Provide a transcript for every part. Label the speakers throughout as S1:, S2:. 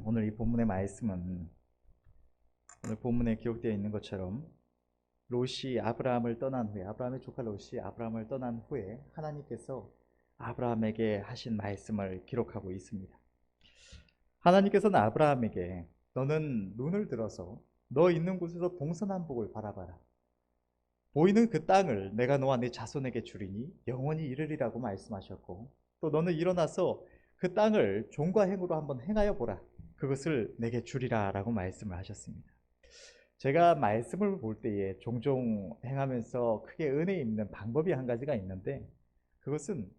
S1: 오늘 이 본문의 말씀은 오늘 본문에 기록되어 있는 것처럼 롯이 아브라함을 떠난 후에, 아브라함의 조카 롯이 아브라함을 떠난 후에 하나님께서 아브라함에게 하신 말씀을 기록하고 있습니다. 하나님께서는 아브라함에게 너는 눈을 들어서 너 있는 곳에서 동서남북을 바라봐라. 보이는 그 땅을 내가 너와 네 자손에게 주리니 영원히 이르리라고 말씀하셨고, 또 너는 일어나서 그 땅을 종과 행으로 한번 행하여 보라. 그것을 내게 주리라 라고 말씀을 하셨습니다. 제가 말씀을 볼 때에 종종 행하면서 크게 은혜 입는 방법이 한 가지가 있는데, 그것은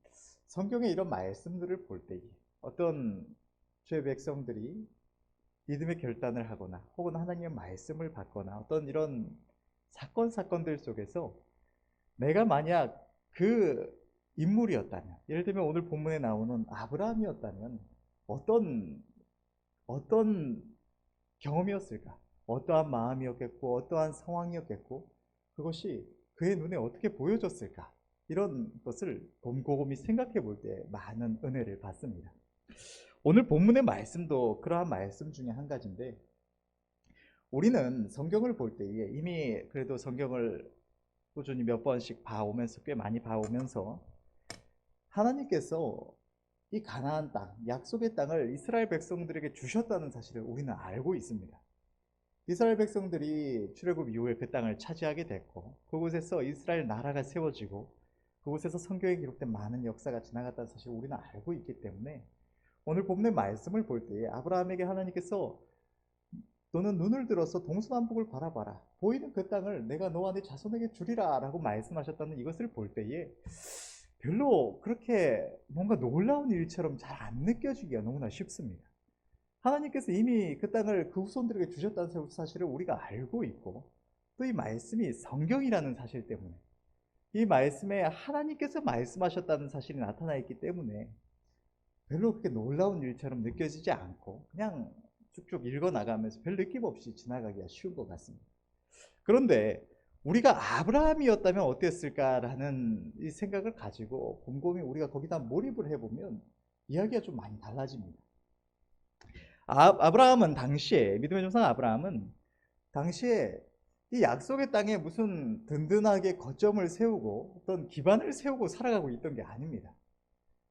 S1: 성경의 이런 말씀들을 볼 때에 어떤 주의 백성들이 믿음의 결단을 하거나 혹은 하나님의 말씀을 받거나 어떤 이런 사건들 속에서 내가 만약 그 인물이었다면, 예를 들면 오늘 본문에 나오는 아브라함이었다면 어떤 경험이었을까? 어떠한 마음이었겠고 어떠한 상황이었겠고 그것이 그의 눈에 어떻게 보여졌을까? 이런 것을 곰곰이 생각해 볼 때 많은 은혜를 받습니다. 오늘 본문의 말씀도 그러한 말씀 중에 한 가지인데, 우리는 성경을 볼 때에 이미 그래도 성경을 꾸준히 몇 번씩 봐오면서, 꽤 많이 봐오면서 하나님께서 이 가나안 땅, 약속의 땅을 이스라엘 백성들에게 주셨다는 사실을 우리는 알고 있습니다. 이스라엘 백성들이 출애굽 이후에 그 땅을 차지하게 됐고, 그곳에서 이스라엘 나라가 세워지고 그곳에서 성경에 기록된 많은 역사가 지나갔다는 사실을 우리는 알고 있기 때문에 오늘 본문의 말씀을 볼 때에 아브라함에게 하나님께서 너는 눈을 들어서 동서남북을 바라봐라. 보이는 그 땅을 내가 너와 네 자손에게 주리라 라고 말씀하셨다는 이것을 볼 때에 별로 그렇게 뭔가 놀라운 일처럼 잘 안 느껴지기가 너무나 쉽습니다. 하나님께서 이미 그 땅을 그 후손들에게 주셨다는 사실을 우리가 알고 있고, 또 이 말씀이 성경이라는 사실 때문에, 이 말씀에 하나님께서 말씀하셨다는 사실이 나타나 있기 때문에 별로 그렇게 놀라운 일처럼 느껴지지 않고 그냥 쭉쭉 읽어나가면서 별 느낌 없이 지나가기가 쉬운 것 같습니다. 그런데 우리가 아브라함이었다면 어땠을까라는 이 생각을 가지고 곰곰이 우리가 거기다 몰입을 해보면 이야기가 좀 많이 달라집니다. 아브라함은 당시에, 믿음의 조상 아브라함은 당시에 이 약속의 땅에 무슨 든든하게 거점을 세우고 어떤 기반을 세우고 살아가고 있던 게 아닙니다.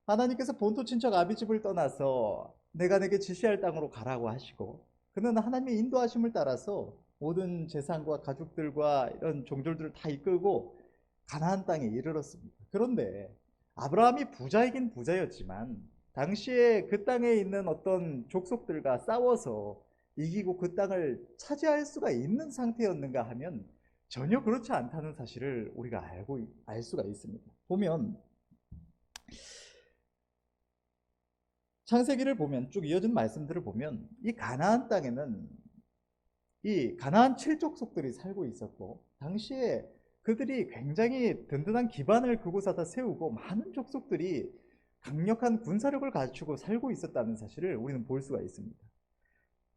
S1: 하나님께서 본토 친척 아비집을 떠나서 내가 내게 지시할 땅으로 가라고 하시고, 그는 하나님의 인도하심을 따라서 모든 재산과 가족들과 이런 종들을 다 이끌고 가나안 땅에 이르렀습니다. 그런데 아브라함이 부자이긴 부자였지만 당시에 그 땅에 있는 어떤 족속들과 싸워서 이기고 그 땅을 차지할 수가 있는 상태였는가 하면 전혀 그렇지 않다는 사실을 우리가 알 수가 있습니다. 보면 창세기를 보면 쭉 이어진 말씀들을 보면 이 가나안 땅에는 이 가나안 7족속들이 살고 있었고, 당시에 그들이 굉장히 든든한 기반을 그곳에다 세우고 많은 족속들이 강력한 군사력을 갖추고 살고 있었다는 사실을 우리는 볼 수가 있습니다.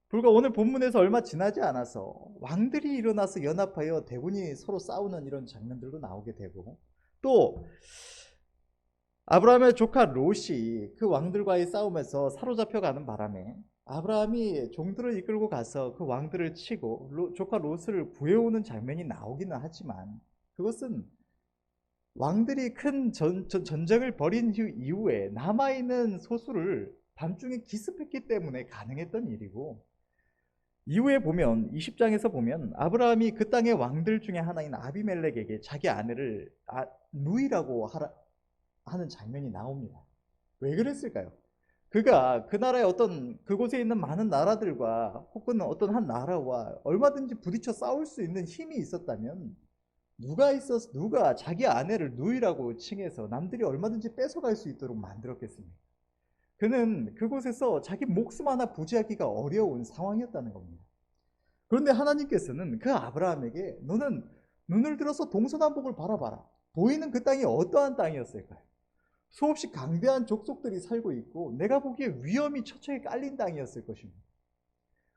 S1: 불과 오늘 본문에서 얼마 지나지 않아서 왕들이 일어나서 연합하여 대군이 서로 싸우는 이런 장면들도 나오게 되고, 또 아브라함의 조카 롯이 그 왕들과의 싸움에서 사로잡혀가는 바람에 아브라함이 종들을 이끌고 가서 그 왕들을 치고 조카 롯을 구해오는 장면이 나오기는 하지만, 그것은 왕들이 큰 전쟁을 벌인 이후에 남아있는 소수를 밤중에 기습했기 때문에 가능했던 일이고, 이후에 보면 20장에서 보면 아브라함이 그 땅의 왕들 중에 하나인 아비멜렉에게 자기 아내를 누이라고 하는 장면이 나옵니다. 왜 그랬을까요? 그가 그 나라의 어떤 그곳에 있는 많은 나라들과 혹은 어떤 한 나라와 얼마든지 부딪혀 싸울 수 있는 힘이 있었다면 누가 자기 아내를 누이라고 칭해서 남들이 얼마든지 뺏어갈 수 있도록 만들었겠습니까? 그는 그곳에서 자기 목숨 하나 부지하기가 어려운 상황이었다는 겁니다. 그런데 하나님께서는 그 아브라함에게 너는 눈을 들어서 동서남북을 바라봐라. 보이는 그 땅이 어떠한 땅이었을까요? 수없이 강대한 족속들이 살고 있고 내가 보기에 위험이 처처에 깔린 땅이었을 것입니다.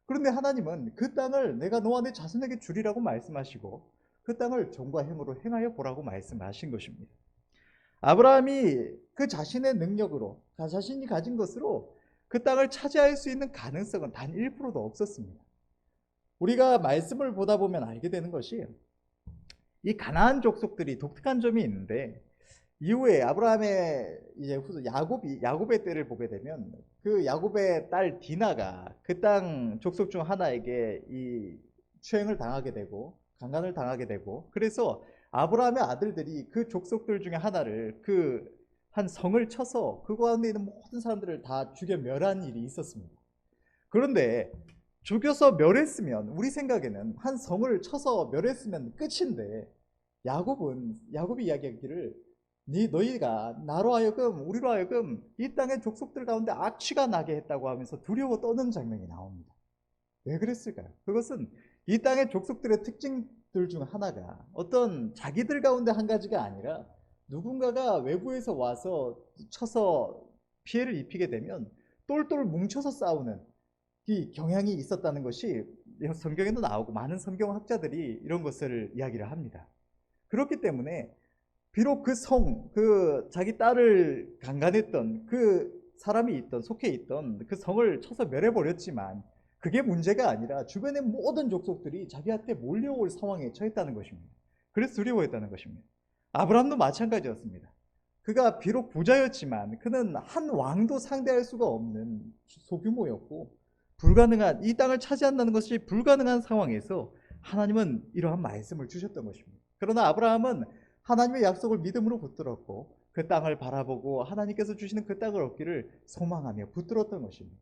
S1: 그런데 하나님은 그 땅을 내가 너와 내 자손에게 주리라고 말씀하시고 그 땅을 종과 힘으로 행하여 보라고 말씀하신 것입니다. 아브라함이 그 자신의 능력으로, 자신이 가진 것으로 그 땅을 차지할 수 있는 가능성은 단 1%도 없었습니다. 우리가 말씀을 보다 보면 알게 되는 것이 이 가나안 족속들이 독특한 점이 있는데, 이후에 아브라함의 이제 후손 야곱의 때를 보게 되면 그 야곱의 딸 디나가 그 땅 족속 중 하나에게 이 추행을 당하게 되고 강간을 당하게 되고, 그래서 아브라함의 아들들이 그 족속들 중에 하나를 그 한 성을 쳐서 그 가운데 있는 모든 사람들을 다 죽여 멸한 일이 있었습니다. 그런데 죽여서 멸했으면, 우리 생각에는 한 성을 쳐서 멸했으면 끝인데, 야곱이 이야기하기를 너희가 나로 하여금, 우리로 하여금 이 땅의 족속들 가운데 악취가 나게 했다고 하면서 두려워 떠는 장면이 나옵니다. 왜 그랬을까요? 그것은 이 땅의 족속들의 특징들 중 하나가 어떤 자기들 가운데 한 가지가 아니라 누군가가 외부에서 와서 쳐서 피해를 입히게 되면 똘똘 뭉쳐서 싸우는 이 경향이 있었다는 것이 성경에도 나오고 많은 성경학자들이 이런 것을 이야기를 합니다. 그렇기 때문에 비록 그 자기 딸을 강간했던 그 사람이 속해 있던 그 성을 쳐서 멸해버렸지만 그게 문제가 아니라 주변의 모든 족속들이 자기한테 몰려올 상황에 처했다는 것입니다. 그래서 두려워했다는 것입니다. 아브라함도 마찬가지였습니다. 그가 비록 부자였지만 그는 한 왕도 상대할 수가 없는 소규모였고, 불가능한, 이 땅을 차지한다는 것이 불가능한 상황에서 하나님은 이러한 말씀을 주셨던 것입니다. 그러나 아브라함은 하나님의 약속을 믿음으로 붙들었고 그 땅을 바라보고 하나님께서 주시는 그 땅을 얻기를 소망하며 붙들었던 것입니다.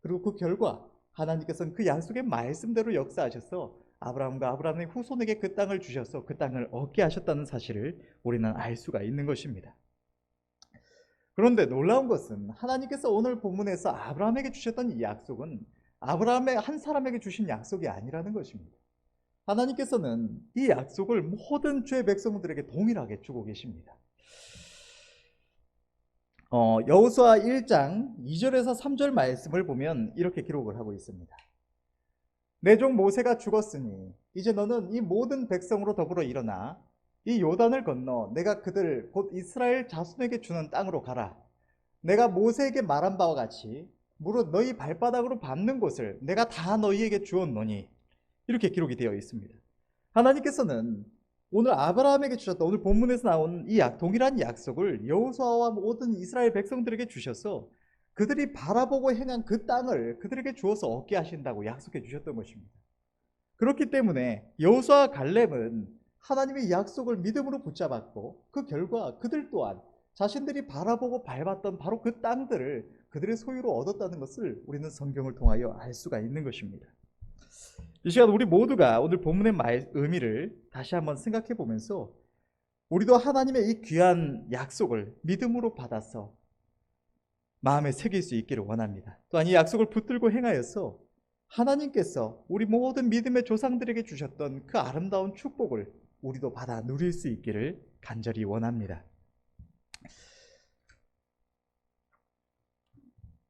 S1: 그리고 그 결과 하나님께서는 그 약속의 말씀대로 역사하셔서 아브라함과 아브라함의 후손에게 그 땅을 주셔서 그 땅을 얻게 하셨다는 사실을 우리는 알 수가 있는 것입니다. 그런데 놀라운 것은 하나님께서 오늘 본문에서 아브라함에게 주셨던 이 약속은 아브라함의 한 사람에게 주신 약속이 아니라는 것입니다. 하나님께서는 이 약속을 모든 주의 백성들에게 동일하게 주고 계십니다. 여호수아 1장 2절에서 3절 말씀을 보면 이렇게 기록을 하고 있습니다. 내 종 모세가 죽었으니 이제 너는 이 모든 백성으로 더불어 일어나 이 요단을 건너 내가 그들 곧 이스라엘 자손에게 주는 땅으로 가라. 내가 모세에게 말한 바와 같이 무릇 너희 발바닥으로 밟는 곳을 내가 다 너희에게 주었노니, 이렇게 기록이 되어 있습니다. 하나님께서는 오늘 아브라함에게 주셨던, 오늘 본문에서 나온 이 동일한 약속을 여호수아와 모든 이스라엘 백성들에게 주셔서 그들이 바라보고 행한 그 땅을 그들에게 주어서 얻게 하신다고 약속해 주셨던 것입니다. 그렇기 때문에 여호수아와 갈렙은 하나님의 약속을 믿음으로 붙잡았고 그 결과 그들 또한 자신들이 바라보고 밟았던 바로 그 땅들을 그들의 소유로 얻었다는 것을 우리는 성경을 통하여 알 수가 있는 것입니다. 이 시간 우리 모두가 오늘 본문의 의미를 다시 한번 생각해 보면서 우리도 하나님의 이 귀한 약속을 믿음으로 받아서 마음에 새길 수 있기를 원합니다. 또한 이 약속을 붙들고 행하여서 하나님께서 우리 모든 믿음의 조상들에게 주셨던 그 아름다운 축복을 우리도 받아 누릴 수 있기를 간절히 원합니다.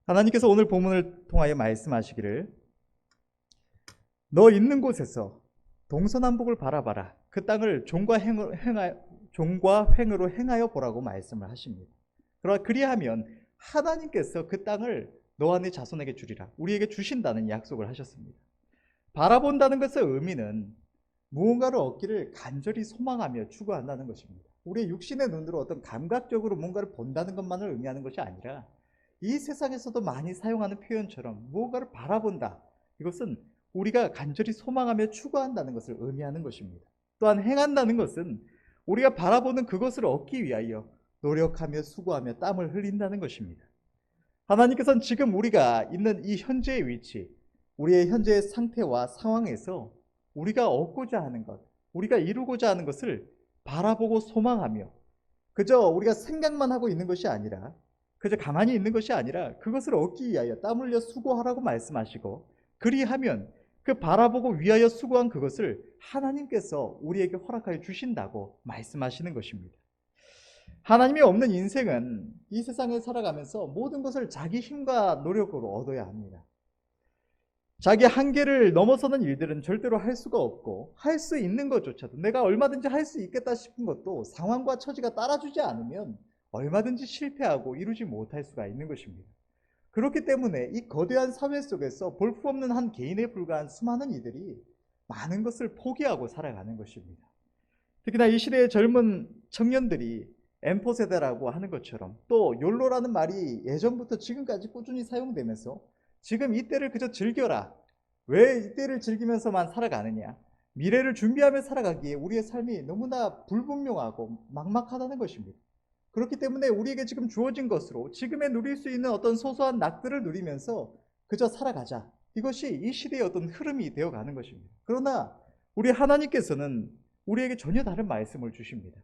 S1: 하나님께서 오늘 본문을 통하여 말씀하시기를 너 있는 곳에서 동서남북을 바라봐라. 그 땅을 종과 횡으로 행하여 보라고 말씀을 하십니다. 그리하면 하나님께서 그 땅을 너와 네 자손에게 주리라. 우리에게 주신다는 약속을 하셨습니다. 바라본다는 것의 의미는 무언가를 얻기를 간절히 소망하며 추구한다는 것입니다. 우리의 육신의 눈으로 어떤 감각적으로 뭔가를 본다는 것만을 의미하는 것이 아니라 이 세상에서도 많이 사용하는 표현처럼 무언가를 바라본다. 이것은 우리가 간절히 소망하며 추구한다는 것을 의미하는 것입니다. 또한 행한다는 것은 우리가 바라보는 그것을 얻기 위하여 노력하며 수고하며 땀을 흘린다는 것입니다. 하나님께서는 지금 우리가 있는 이 현재의 위치, 우리의 현재의 상태와 상황에서 우리가 얻고자 하는 것, 우리가 이루고자 하는 것을 바라보고 소망하며 그저 우리가 생각만 하고 있는 것이 아니라, 그저 가만히 있는 것이 아니라 그것을 얻기 위하여 땀 흘려 수고하라고 말씀하시고, 그리하면 그 바라보고 위하여 수고한 그것을 하나님께서 우리에게 허락하여 주신다고 말씀하시는 것입니다. 하나님이 없는 인생은 이 세상에 살아가면서 모든 것을 자기 힘과 노력으로 얻어야 합니다. 자기 한계를 넘어서는 일들은 절대로 할 수가 없고, 할 수 있는 것조차도 내가 얼마든지 할 수 있겠다 싶은 것도 상황과 처지가 따라주지 않으면 얼마든지 실패하고 이루지 못할 수가 있는 것입니다. 그렇기 때문에 이 거대한 사회 속에서 볼품없는 한 개인에 불과한 수많은 이들이 많은 것을 포기하고 살아가는 것입니다. 특히나 이 시대의 젊은 청년들이 엠포 세대라고 하는 것처럼 또 욜로라는 말이 예전부터 지금까지 꾸준히 사용되면서 지금 이때를 그저 즐겨라. 왜 이때를 즐기면서만 살아가느냐? 미래를 준비하며 살아가기에 우리의 삶이 너무나 불분명하고 막막하다는 것입니다. 그렇기 때문에 우리에게 지금 주어진 것으로 지금에 누릴 수 있는 어떤 소소한 낙들을 누리면서 그저 살아가자. 이것이 이 시대의 어떤 흐름이 되어가는 것입니다. 그러나 우리 하나님께서는 우리에게 전혀 다른 말씀을 주십니다.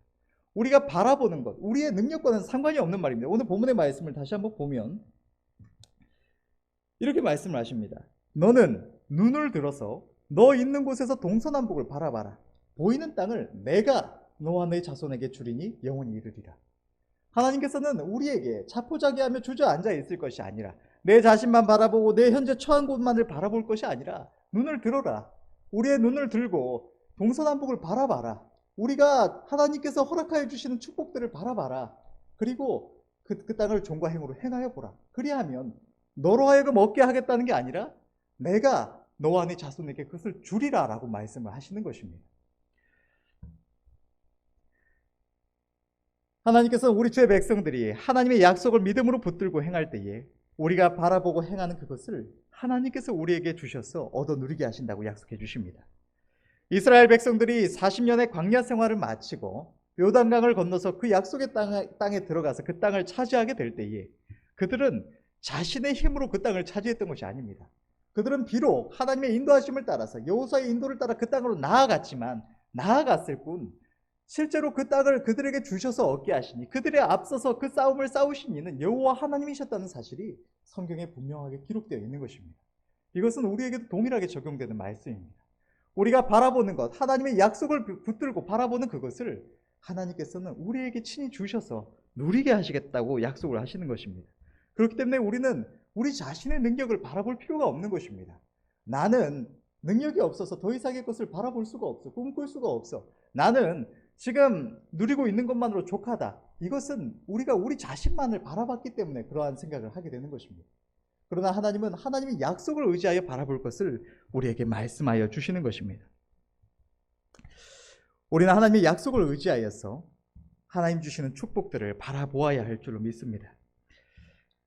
S1: 우리가 바라보는 것, 우리의 능력과는 상관이 없는 말입니다. 오늘 본문의 말씀을 다시 한번 보면 이렇게 말씀을 하십니다. 너는 눈을 들어서 너 있는 곳에서 동서남북을 바라봐라. 보이는 땅을 내가 너와 내 자손에게 주리니 영원히 이르리라. 하나님께서는 우리에게 자포자기하며 주저앉아 있을 것이 아니라 내 자신만 바라보고 내 현재 처한 곳만을 바라볼 것이 아니라 눈을 들어라. 우리의 눈을 들고 동서남북을 바라봐라. 우리가 하나님께서 허락하여 주시는 축복들을 바라봐라. 그리고 그 땅을 종과 행으로 행하여 보라. 그리하면 너로 하여금 얻게 하겠다는 게 아니라 내가 너와 네 자손에게 그것을 주리라 라고 말씀을 하시는 것입니다. 하나님께서 우리 주의 백성들이 하나님의 약속을 믿음으로 붙들고 행할 때에 우리가 바라보고 행하는 그것을 하나님께서 우리에게 주셔서 얻어 누리게 하신다고 약속해 주십니다. 이스라엘 백성들이 40년의 광야 생활을 마치고 요단강을 건너서 그 약속의 땅에 들어가서 그 땅을 차지하게 될 때에 그들은 자신의 힘으로 그 땅을 차지했던 것이 아닙니다. 그들은 비록 하나님의 인도하심을 따라서 여호수아의 인도를 따라 그 땅으로 나아갔지만 나아갔을 뿐 실제로 그 땅을 그들에게 주셔서 얻게 하시니 그들의 앞서서 그 싸움을 싸우신 이는 여호와 하나님이셨다는 사실이 성경에 분명하게 기록되어 있는 것입니다. 이것은 우리에게도 동일하게 적용되는 말씀입니다. 우리가 바라보는 것, 하나님의 약속을 붙들고 바라보는 그것을 하나님께서는 우리에게 친히 주셔서 누리게 하시겠다고 약속을 하시는 것입니다. 그렇기 때문에 우리는 우리 자신의 능력을 바라볼 필요가 없는 것입니다. 나는 능력이 없어서 더 이상의 것을 바라볼 수가 없어. 꿈꿀 수가 없어. 나는 지금 누리고 있는 것만으로 족하다. 이것은 우리가 우리 자신만을 바라봤기 때문에 그러한 생각을 하게 되는 것입니다. 그러나 하나님은 하나님의 약속을 의지하여 바라볼 것을 우리에게 말씀하여 주시는 것입니다. 우리는 하나님의 약속을 의지하여서 하나님 주시는 축복들을 바라보아야 할 줄로 믿습니다.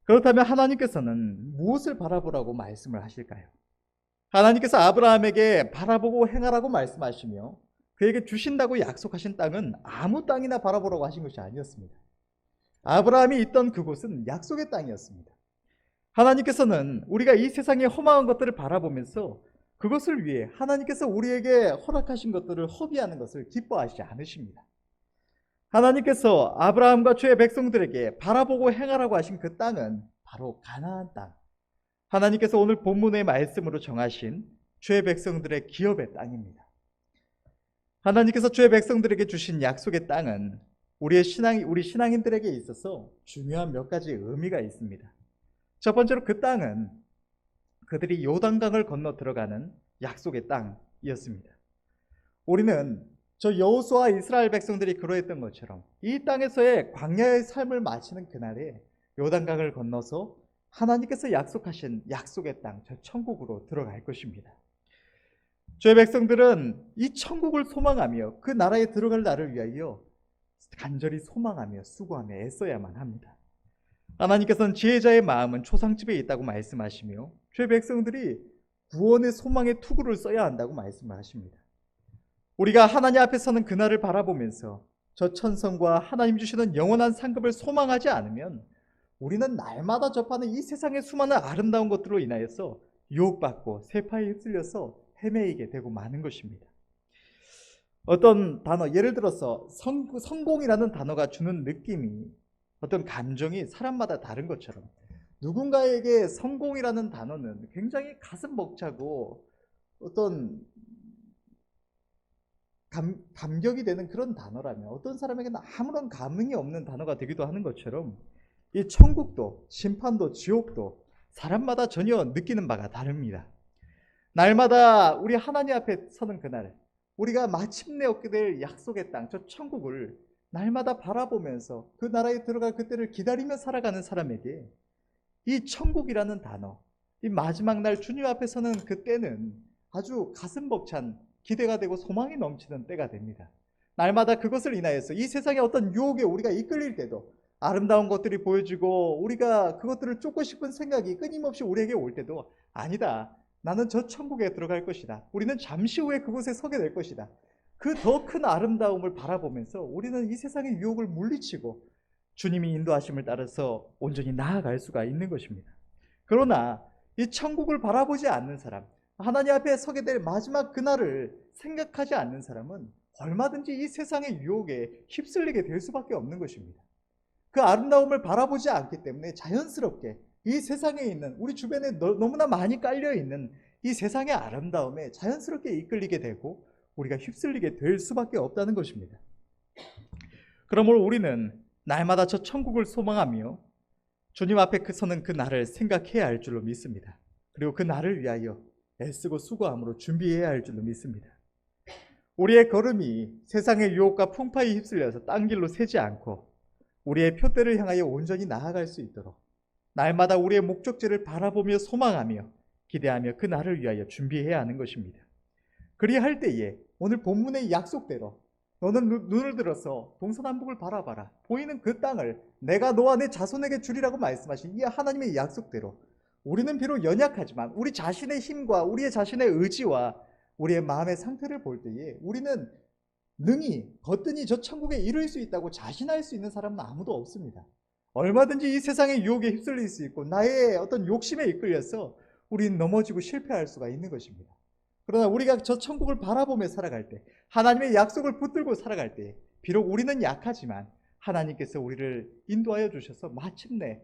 S1: 그렇다면 하나님께서는 무엇을 바라보라고 말씀을 하실까요? 하나님께서 아브라함에게 바라보고 행하라고 말씀하시며 그에게 주신다고 약속하신 땅은 아무 땅이나 바라보라고 하신 것이 아니었습니다. 아브라함이 있던 그곳은 약속의 땅이었습니다. 하나님께서는 우리가 이 세상의 허망한 것들을 바라보면서 그것을 위해 하나님께서 우리에게 허락하신 것들을 허비하는 것을 기뻐하시지 않으십니다. 하나님께서 아브라함과 주의 백성들에게 바라보고 행하라고 하신 그 땅은 바로 가나안 땅, 하나님께서 오늘 본문의 말씀으로 정하신 주의 백성들의 기업의 땅입니다. 하나님께서 주의 백성들에게 주신 약속의 땅은 우리 신앙인들에게 있어서 중요한 몇 가지 의미가 있습니다. 첫 번째로 그 땅은 그들이 요단강을 건너 들어가는 약속의 땅이었습니다. 우리는 저 여호수아 이스라엘 백성들이 그러했던 것처럼 이 땅에서의 광야의 삶을 마치는 그날에 요단강을 건너서 하나님께서 약속하신 약속의 땅, 저 천국으로 들어갈 것입니다. 주의 백성들은 이 천국을 소망하며 그 나라에 들어갈 날을 위하여 간절히 소망하며 수고하며 애써야만 합니다. 하나님께서는 지혜자의 마음은 초상집에 있다고 말씀하시며 주의 백성들이 구원의 소망의 투구를 써야 한다고 말씀을 하십니다. 우리가 하나님 앞에 서는 그날을 바라보면서 저 천성과 하나님 주시는 영원한 상급을 소망하지 않으면 우리는 날마다 접하는 이 세상의 수많은 아름다운 것들로 인하여서 유혹받고 세파에 휩쓸려서 헤매이게 되고 마는 것입니다. 어떤 단어, 예를 들어서 성공이라는 단어가 주는 느낌이 어떤 감정이 사람마다 다른 것처럼 누군가에게 성공이라는 단어는 굉장히 가슴 벅차고 어떤 감격이 되는 그런 단어라면 어떤 사람에게는 아무런 감흥이 없는 단어가 되기도 하는 것처럼 이 천국도 심판도 지옥도 사람마다 전혀 느끼는 바가 다릅니다. 날마다 우리 하나님 앞에 서는 그날 우리가 마침내 얻게 될 약속의 땅, 저 천국을 날마다 바라보면서 그 나라에 들어갈 그때를 기다리며 살아가는 사람에게 이 천국이라는 단어, 이 마지막 날 주님 앞에 서는 그때는 아주 가슴 벅찬 기대가 되고 소망이 넘치는 때가 됩니다. 날마다 그것을 인하여서 이 세상의 어떤 유혹에 우리가 이끌릴 때도, 아름다운 것들이 보여지고 우리가 그것들을 쫓고 싶은 생각이 끊임없이 우리에게 올 때도, 아니다, 나는 저 천국에 들어갈 것이다, 우리는 잠시 후에 그곳에 서게 될 것이다, 그 더 큰 아름다움을 바라보면서 우리는 이 세상의 유혹을 물리치고 주님이 인도하심을 따라서 온전히 나아갈 수가 있는 것입니다. 그러나 이 천국을 바라보지 않는 사람, 하나님 앞에 서게 될 마지막 그날을 생각하지 않는 사람은 얼마든지 이 세상의 유혹에 휩쓸리게 될 수밖에 없는 것입니다. 그 아름다움을 바라보지 않기 때문에 자연스럽게 이 세상에 있는, 우리 주변에 너무나 많이 깔려있는 이 세상의 아름다움에 자연스럽게 이끌리게 되고 우리가 휩쓸리게 될 수밖에 없다는 것입니다. 그러므로 우리는 날마다 저 천국을 소망하며 주님 앞에 서는 그 날을 생각해야 할 줄로 믿습니다. 그리고 그 날을 위하여 애쓰고 수고함으로 준비해야 할 줄로 믿습니다. 우리의 걸음이 세상의 유혹과 풍파에 휩쓸려서 딴 길로 새지 않고 우리의 표대를 향하여 온전히 나아갈 수 있도록 날마다 우리의 목적지를 바라보며 소망하며 기대하며 그 날을 위하여 준비해야 하는 것입니다. 그리할 때에 오늘 본문의 약속대로 너는 눈을 들어서 동서남북을 바라봐라, 보이는 그 땅을 내가 너와 내 자손에게 주리라고 말씀하신 이 하나님의 약속대로 우리는 비록 연약하지만 우리 자신의 힘과 우리의 자신의 의지와 우리의 마음의 상태를 볼 때에 우리는 능히 거뜬히 저 천국에 이를 수 있다고 자신할 수 있는 사람은 아무도 없습니다. 얼마든지 이 세상의 유혹에 휩쓸릴 수 있고 나의 어떤 욕심에 이끌려서 우리는 넘어지고 실패할 수가 있는 것입니다. 그러나 우리가 저 천국을 바라보며 살아갈 때, 하나님의 약속을 붙들고 살아갈 때, 비록 우리는 약하지만 하나님께서 우리를 인도하여 주셔서 마침내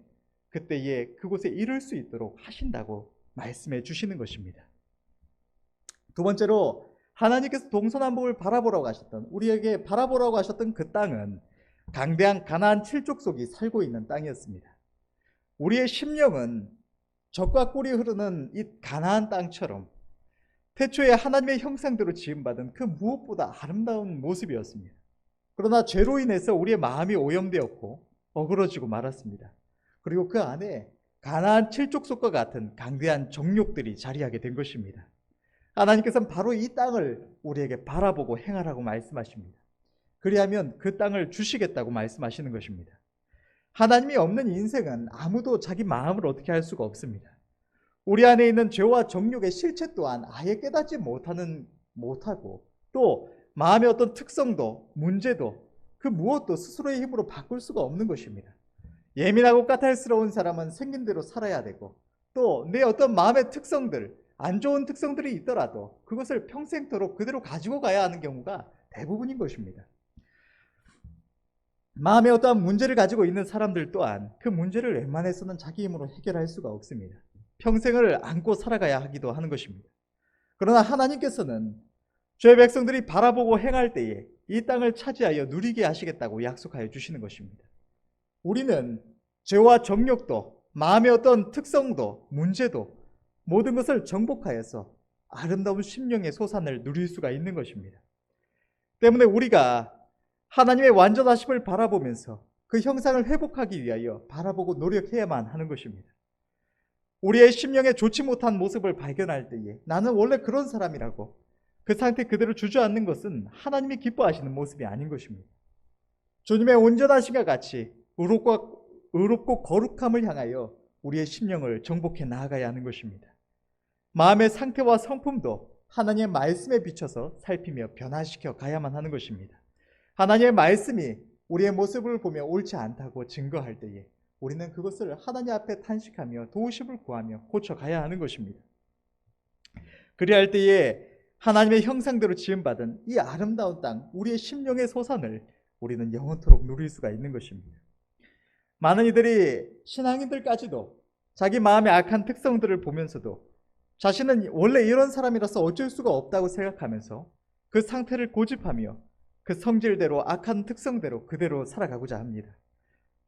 S1: 그때에 그곳에 이를 수 있도록 하신다고 말씀해 주시는 것입니다. 두 번째로, 하나님께서 동서남북을 바라보라고 하셨던, 우리에게 바라보라고 하셨던 그 땅은 강대한 가나안 칠족속이 살고 있는 땅이었습니다. 우리의 심령은 젖과 꿀이 흐르는 이 가나안 땅처럼 태초에 하나님의 형상대로 지음받은 그 무엇보다 아름다운 모습이었습니다. 그러나 죄로 인해서 우리의 마음이 오염되었고 어그러지고 말았습니다. 그리고 그 안에 가나안 칠족속과 같은 강대한 정욕들이 자리하게 된 것입니다. 하나님께서는 바로 이 땅을 우리에게 바라보고 행하라고 말씀하십니다. 그리하면 그 땅을 주시겠다고 말씀하시는 것입니다. 하나님이 없는 인생은 아무도 자기 마음을 어떻게 할 수가 없습니다. 우리 안에 있는 죄와 정욕의 실체 또한 아예 깨닫지 못하고 또 마음의 어떤 특성도 문제도 그 무엇도 스스로의 힘으로 바꿀 수가 없는 것입니다. 예민하고 까탈스러운 사람은 생긴 대로 살아야 되고 또 내 어떤 마음의 특성들, 안 좋은 특성들이 있더라도 그것을 평생토록 그대로 가지고 가야 하는 경우가 대부분인 것입니다. 마음에 어떠한 문제를 가지고 있는 사람들 또한 그 문제를 웬만해서는 자기 힘으로 해결할 수가 없습니다. 평생을 안고 살아가야 하기도 하는 것입니다. 그러나 하나님께서는 죄 백성들이 바라보고 행할 때에 이 땅을 차지하여 누리게 하시겠다고 약속하여 주시는 것입니다. 우리는 죄와 정욕도 마음의 어떤 특성도 문제도 모든 것을 정복하여서 아름다운 심령의 소산을 누릴 수가 있는 것입니다. 때문에 우리가 하나님의 완전하심을 바라보면서 그 형상을 회복하기 위하여 바라보고 노력해야만 하는 것입니다. 우리의 심령에 좋지 못한 모습을 발견할 때에 나는 원래 그런 사람이라고 그 상태 그대로 주저앉는 것은 하나님이 기뻐하시는 모습이 아닌 것입니다. 주님의 온전하심과 같이 의롭고 거룩함을 향하여 우리의 심령을 정복해 나아가야 하는 것입니다. 마음의 상태와 성품도 하나님의 말씀에 비춰서 살피며 변화시켜 가야만 하는 것입니다. 하나님의 말씀이 우리의 모습을 보며 옳지 않다고 증거할 때에 우리는 그것을 하나님 앞에 탄식하며 도우심을 구하며 고쳐가야 하는 것입니다. 그리할 때에 하나님의 형상대로 지음받은 이 아름다운 땅, 우리의 심령의 소산을 우리는 영원토록 누릴 수가 있는 것입니다. 많은 이들이, 신앙인들까지도 자기 마음의 악한 특성들을 보면서도 자신은 원래 이런 사람이라서 어쩔 수가 없다고 생각하면서 그 상태를 고집하며 그 성질대로 악한 특성대로 그대로 살아가고자 합니다.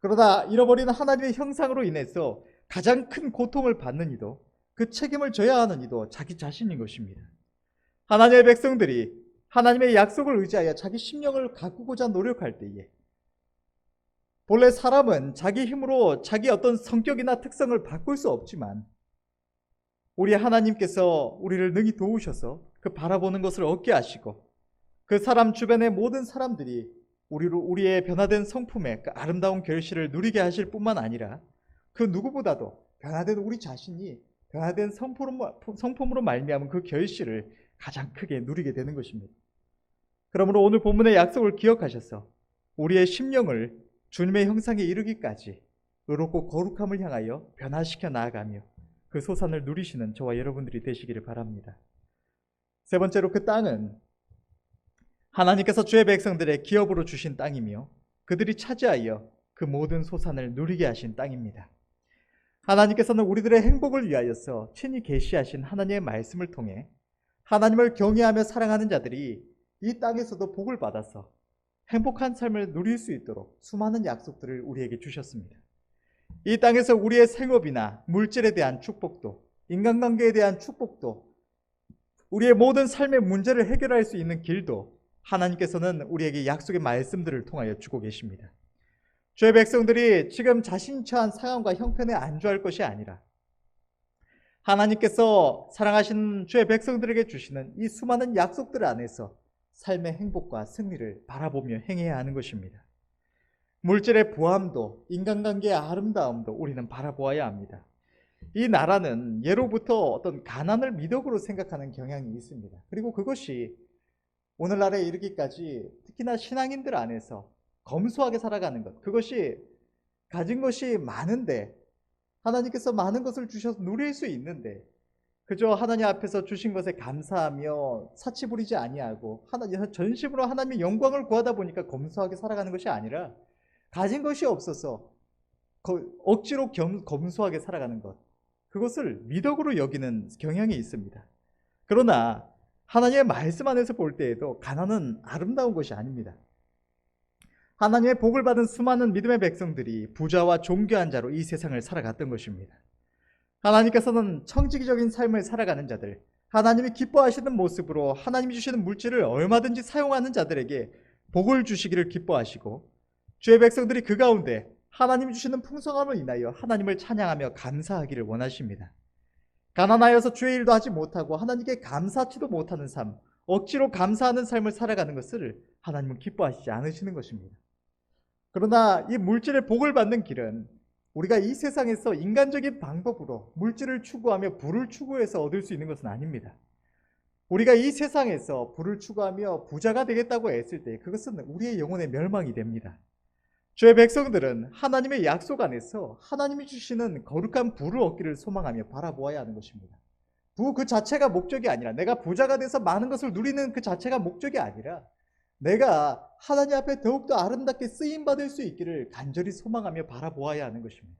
S1: 그러다 잃어버리는 하나님의 형상으로 인해서 가장 큰 고통을 받는 이도 그 책임을 져야 하는 이도 자기 자신인 것입니다. 하나님의 백성들이 하나님의 약속을 의지하여 자기 심령을 가꾸고자 노력할 때에 본래 사람은 자기 힘으로 자기 어떤 성격이나 특성을 바꿀 수 없지만 우리 하나님께서 우리를 능히 도우셔서 그 바라보는 것을 얻게 하시고 그 사람 주변의 모든 사람들이 우리의 변화된 성품의 그 아름다운 결실을 누리게 하실 뿐만 아니라 그 누구보다도 변화된 우리 자신이 변화된 성품으로 말미암은 그 결실을 가장 크게 누리게 되는 것입니다. 그러므로 오늘 본문의 약속을 기억하셔서 우리의 심령을 주님의 형상에 이르기까지 의롭고 거룩함을 향하여 변화시켜 나아가며 그 소산을 누리시는 저와 여러분들이 되시기를 바랍니다. 세 번째로 그 땅은 하나님께서 주의 백성들의 기업으로 주신 땅이며 그들이 차지하여 그 모든 소산을 누리게 하신 땅입니다. 하나님께서는 우리들의 행복을 위하여서 친히 계시하신 하나님의 말씀을 통해 하나님을 경외하며 사랑하는 자들이 이 땅에서도 복을 받아서 행복한 삶을 누릴 수 있도록 수많은 약속들을 우리에게 주셨습니다. 이 땅에서 우리의 생업이나 물질에 대한 축복도, 인간관계에 대한 축복도, 우리의 모든 삶의 문제를 해결할 수 있는 길도 하나님께서는 우리에게 약속의 말씀들을 통하여 주고 계십니다. 주의 백성들이 지금 자신이 처한 상황과 형편에 안주할 것이 아니라 하나님께서 사랑하시는 주의 백성들에게 주시는 이 수많은 약속들 안에서 삶의 행복과 승리를 바라보며 행해야 하는 것입니다. 물질의 부함도 인간관계의 아름다움도 우리는 바라보아야 합니다. 이 나라는 예로부터 어떤 가난을 미덕으로 생각하는 경향이 있습니다. 그리고 그것이 오늘날에 이르기까지 특히나 신앙인들 안에서 검소하게 살아가는 것, 그것이 가진 것이 많은데 하나님께서 많은 것을 주셔서 누릴 수 있는데 그저 하나님 앞에서 주신 것에 감사하며 사치 부리지 아니하고 전심으로 하나님의 영광을 구하다 보니까 검소하게 살아가는 것이 아니라 가진 것이 없어서 억지로 검소하게 살아가는 것, 그것을 미덕으로 여기는 경향이 있습니다. 그러나 하나님의 말씀 안에서 볼 때에도 가난은 아름다운 것이 아닙니다. 하나님의 복을 받은 수많은 믿음의 백성들이 부자와 존귀한 자로 이 세상을 살아갔던 것입니다. 하나님께서는 청지기적인 삶을 살아가는 자들, 하나님이 기뻐하시는 모습으로 하나님이 주시는 물질을 얼마든지 사용하는 자들에게 복을 주시기를 기뻐하시고 주의 백성들이 그 가운데 하나님이 주시는 풍성함을 인하여 하나님을 찬양하며 감사하기를 원하십니다. 가난하여서 주의 일도 하지 못하고 하나님께 감사치도 못하는 삶, 억지로 감사하는 삶을 살아가는 것을 하나님은 기뻐하시지 않으시는 것입니다. 그러나 이 물질의 복을 받는 길은 우리가 이 세상에서 인간적인 방법으로 물질을 추구하며 부를 추구해서 얻을 수 있는 것은 아닙니다. 우리가 이 세상에서 부를 추구하며 부자가 되겠다고 했을 때 그것은 우리의 영혼의 멸망이 됩니다. 주의 백성들은 하나님의 약속 안에서 하나님이 주시는 거룩한 부를 얻기를 소망하며 바라보아야 하는 것입니다. 부 그 자체가 목적이 아니라, 내가 부자가 돼서 많은 것을 누리는 그 자체가 목적이 아니라 내가 하나님 앞에 더욱더 아름답게 쓰임받을 수 있기를 간절히 소망하며 바라보아야 하는 것입니다.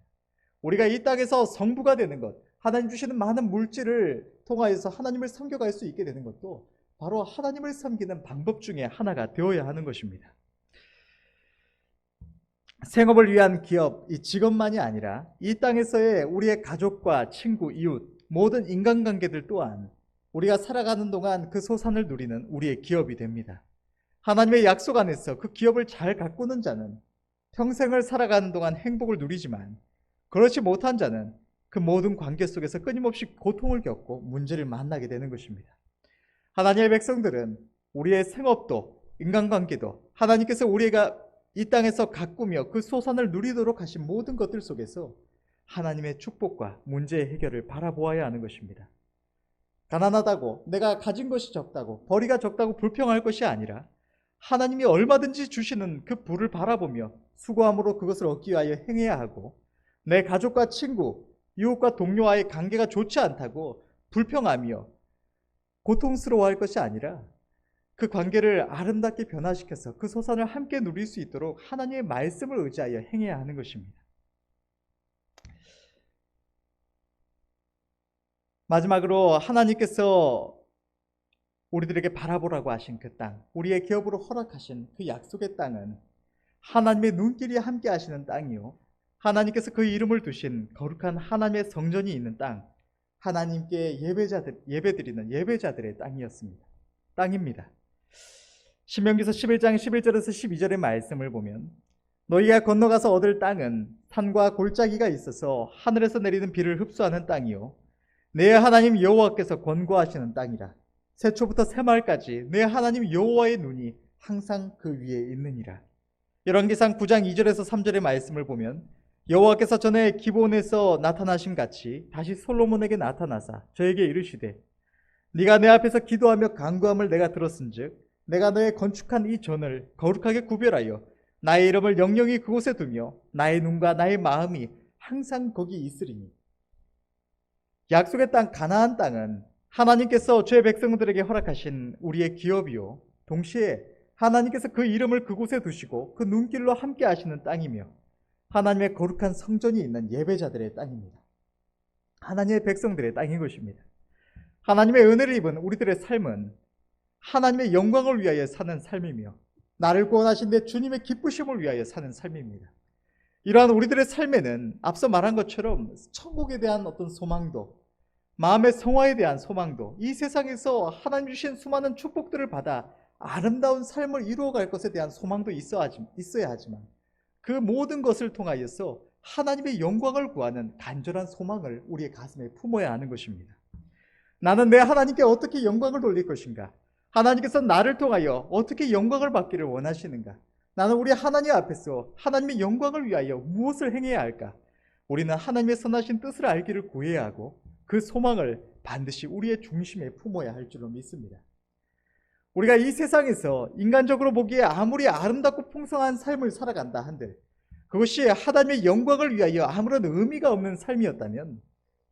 S1: 우리가 이 땅에서 성부가 되는 것, 하나님 주시는 많은 물질을 통하여서 하나님을 섬겨갈 수 있게 되는 것도 바로 하나님을 섬기는 방법 중에 하나가 되어야 하는 것입니다. 생업을 위한 기업, 이 직업만이 아니라 이 땅에서의 우리의 가족과 친구, 이웃, 모든 인간관계들 또한 우리가 살아가는 동안 그 소산을 누리는 우리의 기업이 됩니다. 하나님의 약속 안에서 그 기업을 잘 가꾸는 자는 평생을 살아가는 동안 행복을 누리지만 그렇지 못한 자는 그 모든 관계 속에서 끊임없이 고통을 겪고 문제를 만나게 되는 것입니다. 하나님의 백성들은 우리의 생업도 인간관계도 하나님께서 우리가 이 땅에서 가꾸며 그 소산을 누리도록 하신 모든 것들 속에서 하나님의 축복과 문제의 해결을 바라보아야 하는 것입니다. 가난하다고, 내가 가진 것이 적다고, 벌이가 적다고 불평할 것이 아니라 하나님이 얼마든지 주시는 그 부를 바라보며 수고함으로 그것을 얻기 위하여 행해야 하고, 내 가족과 친구, 이웃과 동료와의 관계가 좋지 않다고 불평하며 고통스러워할 것이 아니라 그 관계를 아름답게 변화시켜서 그 소산을 함께 누릴 수 있도록 하나님의 말씀을 의지하여 행해야 하는 것입니다. 마지막으로 하나님께서 우리들에게 바라보라고 하신 그 땅, 우리의 기업으로 허락하신 그 약속의 땅은 하나님의 눈길이 함께 하시는 땅이요, 하나님께서 그 이름을 두신 거룩한 하나님의 성전이 있는 땅, 하나님께 예배드리는 예배자들의 땅입니다. 신명기서 11장 11절에서 12절의 말씀을 보면 너희가 건너가서 얻을 땅은 산과 골짜기가 있어서 하늘에서 내리는 비를 흡수하는 땅이요 내 하나님 여호와께서 권고하시는 땅이라. 새초부터 새마을까지 내 하나님 여호와의 눈이 항상 그 위에 있느니라. 열왕기상 9장 2절에서 3절의 말씀을 보면 여호와께서 전에 기브온에서 나타나심 같이 다시 솔로몬에게 나타나사 저에게 이르시되 네가 내 앞에서 기도하며 간구함을 내가 들었은즉 내가 너의 건축한 이 전을 거룩하게 구별하여 나의 이름을 영영히 그곳에 두며 나의 눈과 나의 마음이 항상 거기 있으리니. 약속의 땅 가나안 땅은 하나님께서 죄 백성들에게 허락하신 우리의 기업이요 동시에 하나님께서 그 이름을 그곳에 두시고 그 눈길로 함께 하시는 땅이며 하나님의 거룩한 성전이 있는 예배자들의 땅입니다. 하나님의 백성들의 땅인 것입니다. 하나님의 은혜를 입은 우리들의 삶은 하나님의 영광을 위하여 사는 삶이며 나를 구원하신 내 주님의 기쁘심을 위하여 사는 삶입니다. 이러한 우리들의 삶에는 앞서 말한 것처럼 천국에 대한 어떤 소망도, 마음의 성화에 대한 소망도, 이 세상에서 하나님 주신 수많은 축복들을 받아 아름다운 삶을 이루어갈 것에 대한 소망도 있어야 하지만 그 모든 것을 통하여서 하나님의 영광을 구하는 간절한 소망을 우리의 가슴에 품어야 하는 것입니다. 나는 내 하나님께 어떻게 영광을 돌릴 것인가? 하나님께서 나를 통하여 어떻게 영광을 받기를 원하시는가? 나는 우리 하나님 앞에서 하나님의 영광을 위하여 무엇을 행해야 할까? 우리는 하나님의 선하신 뜻을 알기를 구해야 하고 그 소망을 반드시 우리의 중심에 품어야 할 줄로 믿습니다. 우리가 이 세상에서 인간적으로 보기에 아무리 아름답고 풍성한 삶을 살아간다 한들 그것이 하나님의 영광을 위하여 아무런 의미가 없는 삶이었다면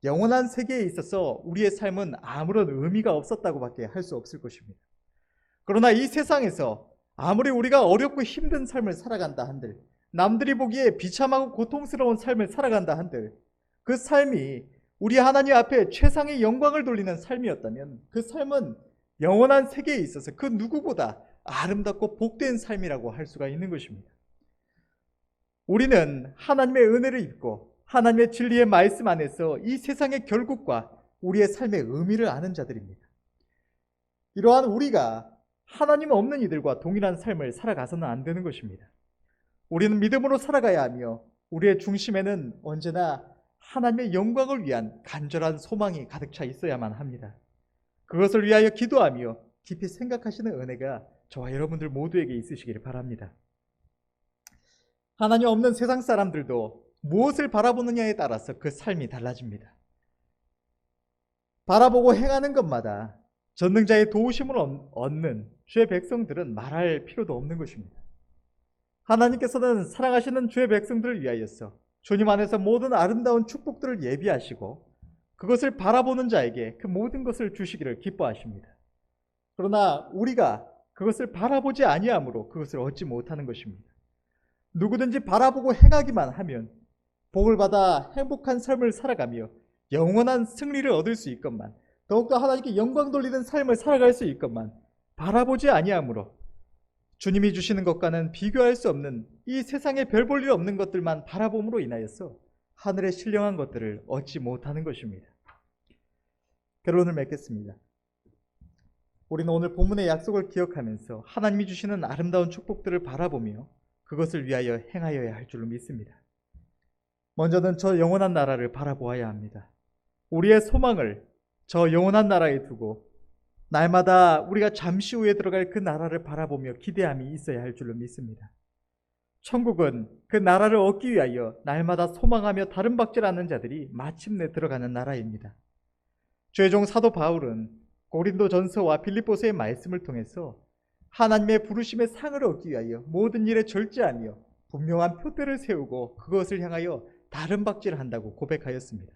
S1: 영원한 세계에 있어서 우리의 삶은 아무런 의미가 없었다고밖에 할 수 없을 것입니다. 그러나 이 세상에서 아무리 우리가 어렵고 힘든 삶을 살아간다 한들 남들이 보기에 비참하고 고통스러운 삶을 살아간다 한들 그 삶이 우리 하나님 앞에 최상의 영광을 돌리는 삶이었다면 그 삶은 영원한 세계에 있어서 그 누구보다 아름답고 복된 삶이라고 할 수가 있는 것입니다. 우리는 하나님의 은혜를 입고 하나님의 진리의 말씀 안에서 이 세상의 결국과 우리의 삶의 의미를 아는 자들입니다. 이러한 우리가 하나님 없는 이들과 동일한 삶을 살아가서는 안 되는 것입니다. 우리는 믿음으로 살아가야 하며 우리의 중심에는 언제나 하나님의 영광을 위한 간절한 소망이 가득 차 있어야만 합니다. 그것을 위하여 기도하며 깊이 생각하시는 은혜가 저와 여러분들 모두에게 있으시기를 바랍니다. 하나님 없는 세상 사람들도 무엇을 바라보느냐에 따라서 그 삶이 달라집니다. 바라보고 행하는 것마다 전능자의 도우심을 얻는 주의 백성들은 말할 필요도 없는 것입니다. 하나님께서는 사랑하시는 주의 백성들을 위하여서 주님 안에서 모든 아름다운 축복들을 예비하시고 그것을 바라보는 자에게 그 모든 것을 주시기를 기뻐하십니다. 그러나 우리가 그것을 바라보지 아니함으로 그것을 얻지 못하는 것입니다. 누구든지 바라보고 행하기만 하면 복을 받아 행복한 삶을 살아가며 영원한 승리를 얻을 수 있건만 더욱더 하나님께 영광 돌리는 삶을 살아갈 수 있건만 바라보지 아니함으로 주님이 주시는 것과는 비교할 수 없는 이 세상에 별 볼 일 없는 것들만 바라봄으로 인하여서 하늘의 신령한 것들을 얻지 못하는 것입니다. 결론을 맺겠습니다. 우리는 오늘 본문의 약속을 기억하면서 하나님이 주시는 아름다운 축복들을 바라보며 그것을 위하여 행하여야 할 줄로 믿습니다. 먼저는 저 영원한 나라를 바라보아야 합니다. 우리의 소망을 저 영원한 나라에 두고 날마다 우리가 잠시 후에 들어갈 그 나라를 바라보며 기대함이 있어야 할 줄로 믿습니다. 천국은 그 나라를 얻기 위하여 날마다 소망하며 다른 박질 않는 자들이 마침내 들어가는 나라입니다. 죄종 사도 바울은 고린도전서와 빌립보서의 말씀을 통해서 하나님의 부르심의 상을 얻기 위하여 모든 일에 절제하며 분명한 표대를 세우고 그것을 향하여 다른 박질한다고 고백하였습니다.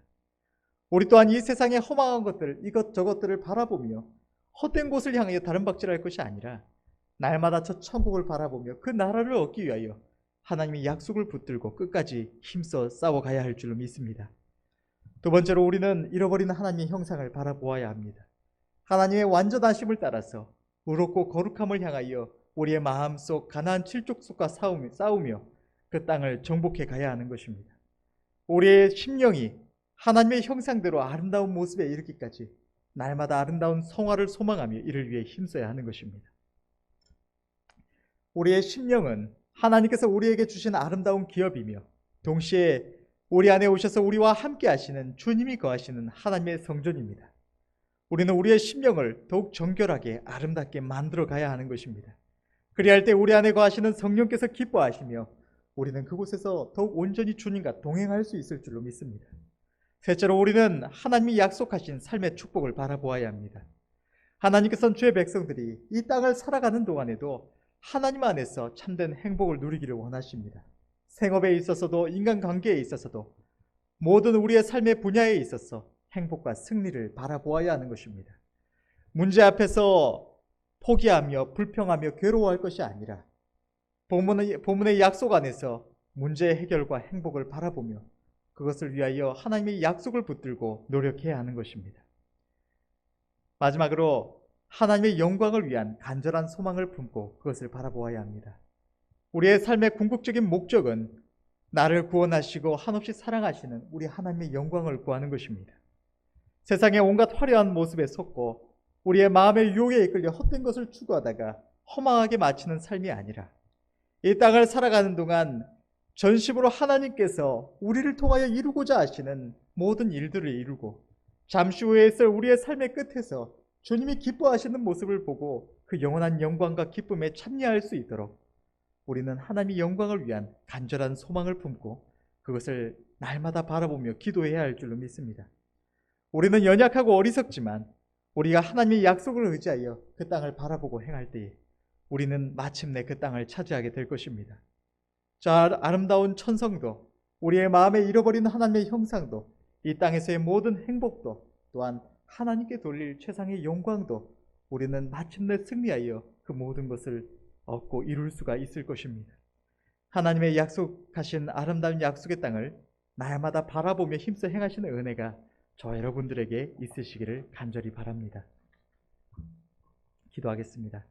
S1: 우리 또한 이 세상의 허망한 것들, 이것저것들을 바라보며 헛된 곳을 향하여 다른 박질할 것이 아니라 날마다 저 천국을 바라보며 그 나라를 얻기 위하여 하나님의 약속을 붙들고 끝까지 힘써 싸워가야 할 줄로 믿습니다. 두 번째로 우리는 잃어버린 하나님의 형상을 바라보아야 합니다. 하나님의 완전하심을 따라서 의롭고 거룩함을 향하여 우리의 마음속 가나안 칠족속과 싸우며 그 땅을 정복해 가야 하는 것입니다. 우리의 심령이 하나님의 형상대로 아름다운 모습에 이르기까지 날마다 아름다운 성화를 소망하며 이를 위해 힘써야 하는 것입니다. 우리의 심령은 하나님께서 우리에게 주신 아름다운 기업이며 동시에 우리 안에 오셔서 우리와 함께 하시는 주님이 거하시는 하나님의 성전입니다. 우리는 우리의 심령을 더욱 정결하게 아름답게 만들어 가야 하는 것입니다. 그리할 때 우리 안에 거하시는 성령께서 기뻐하시며 우리는 그곳에서 더욱 온전히 주님과 동행할 수 있을 줄로 믿습니다. 셋째로 우리는 하나님이 약속하신 삶의 축복을 바라보아야 합니다. 하나님께서는 주의 백성들이 이 땅을 살아가는 동안에도 하나님 안에서 참된 행복을 누리기를 원하십니다. 생업에 있어서도 인간관계에 있어서도 모든 우리의 삶의 분야에 있어서 행복과 승리를 바라보아야 하는 것입니다. 문제 앞에서 포기하며 불평하며 괴로워할 것이 아니라 본문의 약속 안에서 문제의 해결과 행복을 바라보며 그것을 위하여 하나님의 약속을 붙들고 노력해야 하는 것입니다. 마지막으로 하나님의 영광을 위한 간절한 소망을 품고 그것을 바라보아야 합니다. 우리의 삶의 궁극적인 목적은 나를 구원하시고 한없이 사랑하시는 우리 하나님의 영광을 구하는 것입니다. 세상의 온갖 화려한 모습에 속고 우리의 마음의 유혹에 이끌려 헛된 것을 추구하다가 허망하게 마치는 삶이 아니라 이 땅을 살아가는 동안 전심으로 하나님께서 우리를 통하여 이루고자 하시는 모든 일들을 이루고 잠시 후에 있을 우리의 삶의 끝에서 주님이 기뻐하시는 모습을 보고 그 영원한 영광과 기쁨에 참여할 수 있도록 우리는 하나님의 영광을 위한 간절한 소망을 품고 그것을 날마다 바라보며 기도해야 할 줄로 믿습니다. 우리는 연약하고 어리석지만 우리가 하나님의 약속을 의지하여 그 땅을 바라보고 행할 때에 우리는 마침내 그 땅을 차지하게 될 것입니다. 저 아름다운 천성도 우리의 마음에 잃어버린 하나님의 형상도 이 땅에서의 모든 행복도 또한 하나님께 돌릴 최상의 영광도 우리는 마침내 승리하여 그 모든 것을 얻고 이룰 수가 있을 것입니다. 하나님의 약속하신 아름다운 약속의 땅을 날마다 바라보며 힘써 행하시는 은혜가 저 여러분들에게 있으시기를 간절히 바랍니다. 기도하겠습니다.